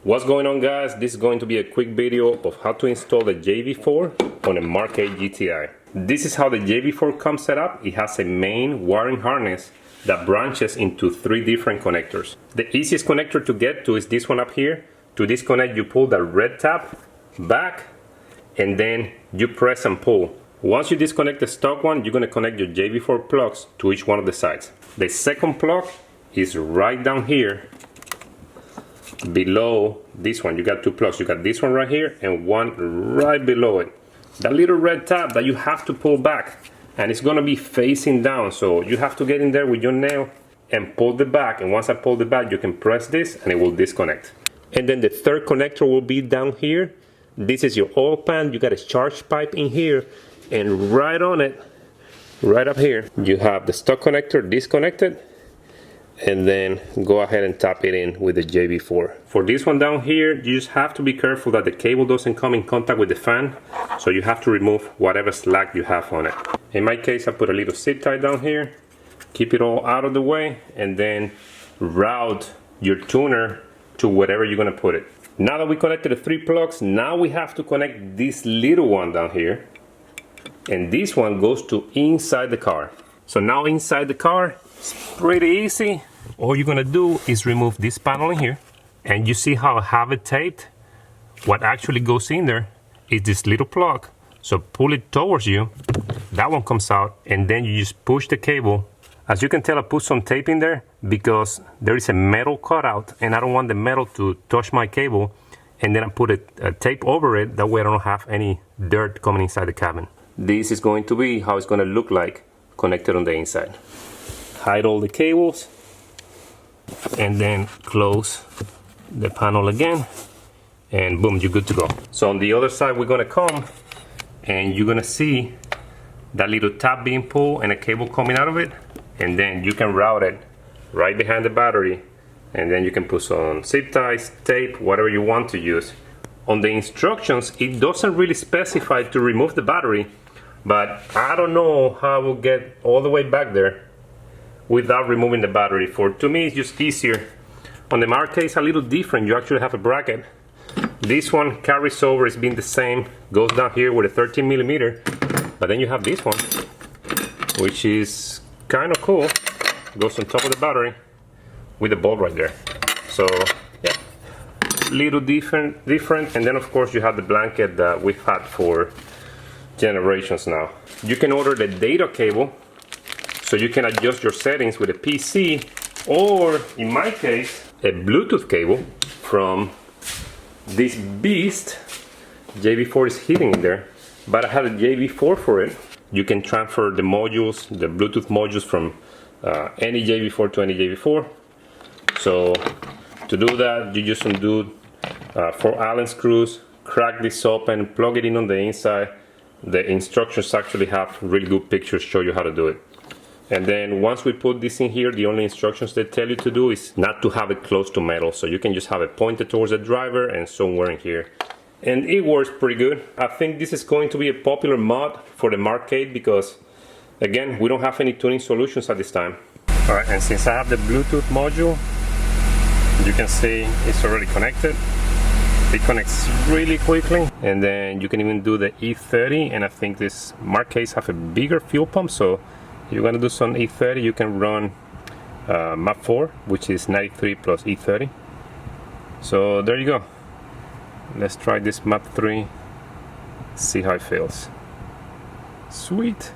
What's going on, guys? This is going to be a quick video of how to install the JB4 on a Mk8 GTI. This is how the JB4 comes set up. It has a main wiring harness that branches into 3 different connectors. The easiest connector to get to is this one up here. To disconnect, you pull the red tab back and then you press and pull. Once you disconnect the stock one, you're going to connect your JB4 plugs to each one of the sides. The second plug is right down here below this one. You got 2 plugs. You got this one right here and one right below it. That little red tab that you have to pull back, and it's going to be facing down, so you have to get in there with your nail and pull the back, and once I pull the back you can press this and it will disconnect. And then the third connector will be down here. This is your oil pan. You got a charge pipe in here, and right on it, right up here, you have the stock connector disconnected, and then go ahead and tap it in with the JB4. For this one down here, you just have to be careful that the cable doesn't come in contact with the fan, so you have to remove whatever slack you have on it. In my case, I put a little zip tie down here, keep it all out of the way, and then route your tuner to wherever you're going to put it. Now that we connected the 3 plugs, now we have to connect this little one down here, and this one goes to inside the car. So now inside the car, it's pretty easy. All you're gonna do is remove this panel in here, and you see how I have it taped? What actually goes in there is this little plug. So pull it towards you, that one comes out, and then you just push the cable. As you can tell, I put some tape in there because there is a metal cutout and I don't want the metal to touch my cable, and then I put a tape over it, that way I don't have any dirt coming inside the cabin. This is going to be how it's going to look like connected on the inside. Hide all the cables and then close the panel again, and boom, you're good to go. So on the other side we're going to come and you're going to see that little tab being pulled and a cable coming out of it, and then you can route it right behind the battery, and then you can put some zip ties, tape, whatever you want to use. On the instructions it doesn't really specify to remove the battery, but I don't know how I will get all the way back there without removing the battery. To me it's just easier. On the Mk8 it's a little different. You actually have a bracket. This one carries over, it's been the same, goes down here with a 13mm, but then you have this one which is kind of cool, goes on top of the battery with the bulb right there. So yeah, little different. And then of course you have the blanket that we've had for generations now. You can order the data cable so you can adjust your settings with a PC, or in my case a Bluetooth cable from this beast. JB4 is hidden in there, but I have a JB4 for it. You can transfer the modules, the Bluetooth modules, from any JB4 to any JB4. So to do that, you just undo 4 Allen screws, crack this open, plug it in on the inside. The instructions actually have really good pictures, show you how to do it. And then once we put this in here, the only instructions they tell you to do is not to have it close to metal. So you can just have it pointed towards the driver and somewhere in here. And it works pretty good. I think this is going to be a popular mod for the Mk8 because, again, we don't have any tuning solutions at this time. Alright, and since I have the Bluetooth module, you can see it's already connected. It connects really quickly, and then you can even do the E30, and I think this Mk8s have a bigger fuel pump, so if you're going to do some E30 you can run MAP4, which is 93 plus E30. So there you go. Let's try this MAP3, see how it feels. Sweet.